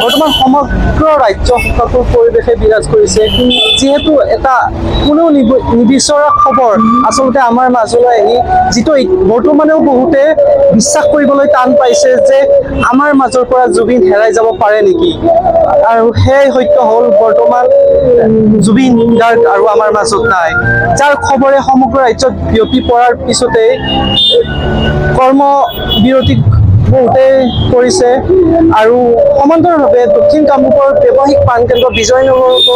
বৰ্তমান সমগ্ৰ ৰাজ্য সভাটোৰ পৰিৱেশে বিৰাজ কৰিছে যিহেতু এটা কোনেও নিবিচৰা খবৰ আচলতে আমাৰ মাজলৈ আহি যিটো বৰ্তমানেও বহুতে বিশ্বাস কৰিবলৈ টান পাইছে যে আমাৰ মাজৰ পৰা জুবিন হেৰাই যাব পাৰে নেকি আৰু সেই সত্য হ'ল বৰ্তমান জুবিন গাৰ্গ আৰু আমাৰ মাজত নাই যাৰ খবৰে সমগ্ৰ ৰাজ্যত বিয়পি পৰাৰ পিছতে কৰ্মবিৰতি বহুতে কৰিছে আৰু সমান্তৰালভাৱে দক্ষিণ কামৰূপৰ ব্যৱসায়িক প্ৰাণকেন্দ্ৰ বিজয়নগৰতো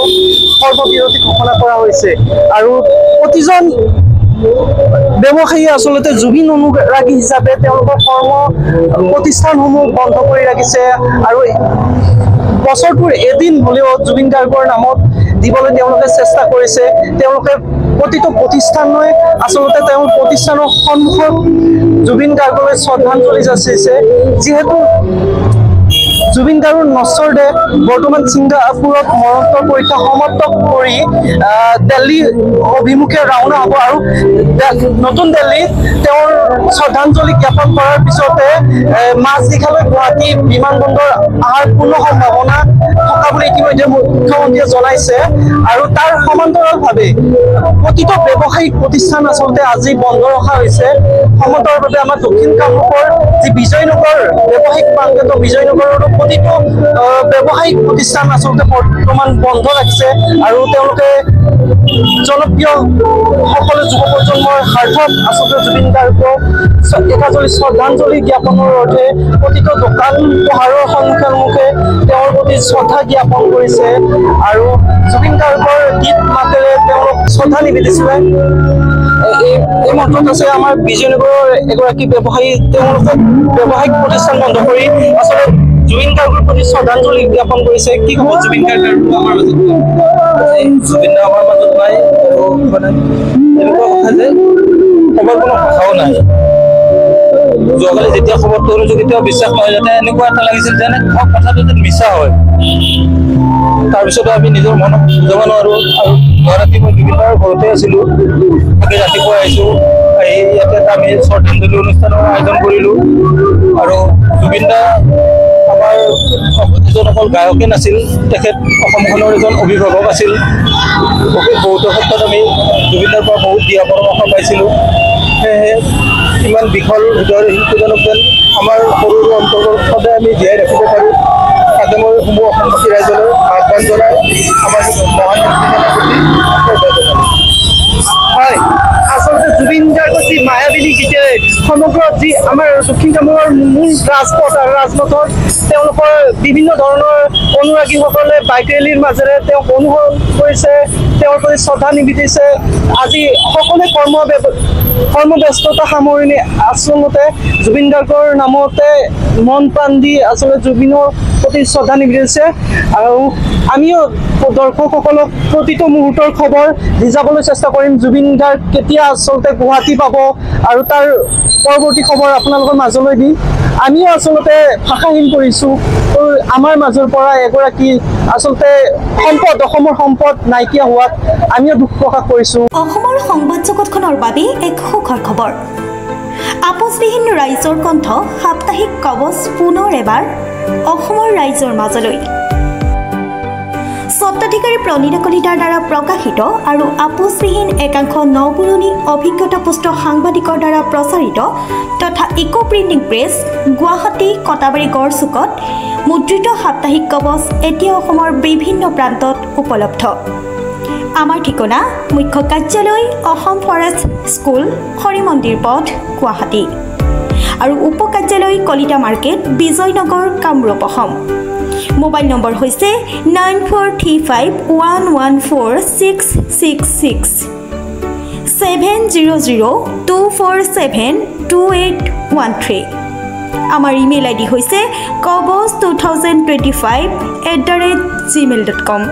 কৰ্মবিৰতি ঘোষণা কৰা হৈছে আৰু প্ৰতিজন ব্যৱসায়ী আচলতে জুবিন অনুৰাগী হিচাপে তেওঁলোকৰ কৰ্ম প্ৰতিষ্ঠানসমূহ বন্ধ কৰি ৰাখিছে আৰু বছৰটোৰ এদিন হ'লেও জুবিন গাৰ্গৰ নামত দিবলৈ তেওঁলোকে চেষ্টা কৰিছে তেওঁলোকে প্ৰতিটো প্ৰতিষ্ঠানলৈ আচলতে তেওঁৰ প্ৰতিষ্ঠানৰ সন্মুখত জুবিন গাৰ্গলৈ শ্ৰদ্ধাঞ্জলি যাচিছে যিহেতু জুবিন গাৰ্গৰ নশ্বৰ দেহ বৰ্তমান ছিংগাপুৰত মৰণোত্তৰ পৰীক্ষা সমাপ্ত কৰি দিল্লী অভিমুখে ৰাওনা হ'ব আৰু নতুন দিল্লীত তেওঁৰ শ্ৰদ্ধাঞ্জলি জ্ঞাপন কৰাৰ পিছতে মাজনিশালৈ গুৱাহাটী বিমানবন্দৰ অহাৰ পূৰ্ণ সম্ভাৱনা থকা বুলি ইতিমধ্যে মুখ্যমন্ত্ৰীয়ে জনাইছে আৰু তাৰ সমান্তৰালভাৱে প্ৰতিটো ব্যৱসায়িক প্ৰতিষ্ঠান আচলতে আজি বন্ধ ৰখা হৈছে সমান্তৰালভাৱে আমাৰ দক্ষিণ কামৰূপৰ যি বিজয়নগৰ ব্যৱসায়িক প্ৰাণকেন্দ্ৰ বিজয়নগৰৰো প্ৰতিটো ব্যৱসায়িক প্ৰতিষ্ঠান আচলতে বৰ্তমান বন্ধ ৰাখিছে আৰু তেওঁলোকে জনপ্ৰিয় সকলো যুৱ প্ৰজন্মৰ স্বাৰ্থত আচলতে জুবিন গাৰ্গক একাজলি শ্ৰদ্ধাঞ্জলি জ্ঞাপনৰ অৰ্থে প্ৰতিটো দোকান পোহাৰৰ সন্মুখে তেওঁৰ প্ৰতি শ্ৰদ্ধা জ্ঞাপন কৰিছে আৰু জুবিন গাৰ্গৰ গীত মাতেৰে তেওঁলোক শ্ৰদ্ধা নিবেদিছিলে এই মন্ত্ৰত আছে আমাৰ বিজয়নগৰৰ এগৰাকী ব্যৱসায়ী তেওঁলোকে ব্যৱসায়িক প্ৰতিষ্ঠান বন্ধ কৰি আচলতে জুবিন গাৰ্গৰ প্ৰতি শ্ৰদ্ধাঞ্জলি জ্ঞাপন কৰিছে কি হ'ব জুবিন গাৰ্গ আমাৰ মাজত জুবিন আমাৰ মাজত নাই মানে এনেকুৱা কথা যে খবৰ কোনো ভাষাও নাই যোৱাকালি যেতিয়া খবৰটো হ'লো যদি তেওঁ বিশ্বাস নহয় যাতে এনেকুৱা এটা লাগিছিল যেনে কথাটো যেন মিছা হয় তাৰপিছতো আমি নিজৰ মনক বুজাব নোৱাৰো আৰু ৰাতি মই জুবিনদাৰ ঘৰতে আছিলোঁ বাকী ৰাতিপুৱা আহিছোঁ আহি ইয়াতে আমি শ্ৰদ্ধাঞ্জলি অনুষ্ঠানৰ আয়োজন কৰিলোঁ আৰু জুবিনদা আমাৰ এজন অকল গায়কে নাছিল তেখেত অসমখনৰ এজন অভিভাৱক আছিল বহুতো ক্ষেত্ৰত আমি জুবিনদাৰ পৰা বহুত দিহা পৰামৰ্শ পাইছিলোঁ সেয়েহে ইমান বিফল হৃদয়ৰ শিল্পীজনক যেন আমাৰ সৰু অন্তৰ্গত সদায় আমি জীয়াই ৰাখিব পাৰোঁ তাতে মই সমূহ অসমবাসী ৰাইজলৈ আহ্বান জনাই আমাৰ মহান শিল্পীজনৰ হয় আচলতে জুবিন গাৰ্গৰ যি মায়াবিনী গীতেৰে সমগ্ৰ যি আমাৰ দক্ষিণ কামৰূপৰ মূল ৰাজপথ আৰু ৰাজপথত তেওঁলোকৰ বিভিন্ন ধৰণৰ অনুৰাগীসকলে বাইক ৰেলীৰ মাজেৰে তেওঁক অনুসৰণ কৰিছে তেওঁৰ প্ৰতি শ্ৰদ্ধা নিবেদিছে আজি সকলোৱে কৰ্মব্যস্ততা সামৰণি আচলতে জুবিন গাৰ্গৰ নামতে মন প্ৰাণ দি আচলতে জুবিনৰ প্ৰতি শ্ৰদ্ধা নিবেদিছে আৰু আমিও দৰ্শকসকলক প্ৰতিটো মুহূৰ্তৰ খবৰ দি যাবলৈ চেষ্টা কৰিম জুবিন গাৰ্গ কেতিয়া আচলতে গুৱাহাটী পাব আৰু তাৰ পৰৱৰ্তী খবৰ আপোনালোকৰ মাজলৈ দি আমিও আচলতে ভাষাহীন কৰিছোঁ আমাৰ মাজৰ পৰা এগৰাকী আচলতে সম্পদ অসমৰ সম্পদ নাইকিয়া হোৱাত আমিও দুখ প্ৰকাশ কৰিছোঁ অসমৰ সংবাদ জগতখনৰ বাবে এক সুখৰ খবৰ আপোচবিহীন ৰাইজৰ কণ্ঠ সাপ্তাহিক কবচ পুনৰ এবাৰ অসমৰ ৰাইজৰ মাজলৈ স্বত্বাধিকাৰী প্ৰণীতা কলিতাৰ দ্বাৰা প্ৰকাশিত আৰু আপোচবিহীন একাংশ নপুৰণি অভিজ্ঞতাপুষ্ট সাংবাদিকৰ দ্বাৰা প্ৰচাৰিত তথা eco printing press Guwahati Katabari গড়চুকত মুদ্ৰিত সাপ্তাহিক কবচ এতিয়া অসমৰ বিভিন্ন প্ৰান্তত উপলব্ধ আমাৰ ঠিকনা মুখ্য কাৰ্যালয় অসম ফৰেষ্ট স্কুল হৰি মন্দিৰ পথ গুৱাহাটী আৰু উপ কাৰ্যালয় Kalita market Bijoynagar Kamrup Assam mobile number হৈছে 9435114666 7002472813 আমাৰ ইমেইল আইডি হৈছে kobos2025@gmail.com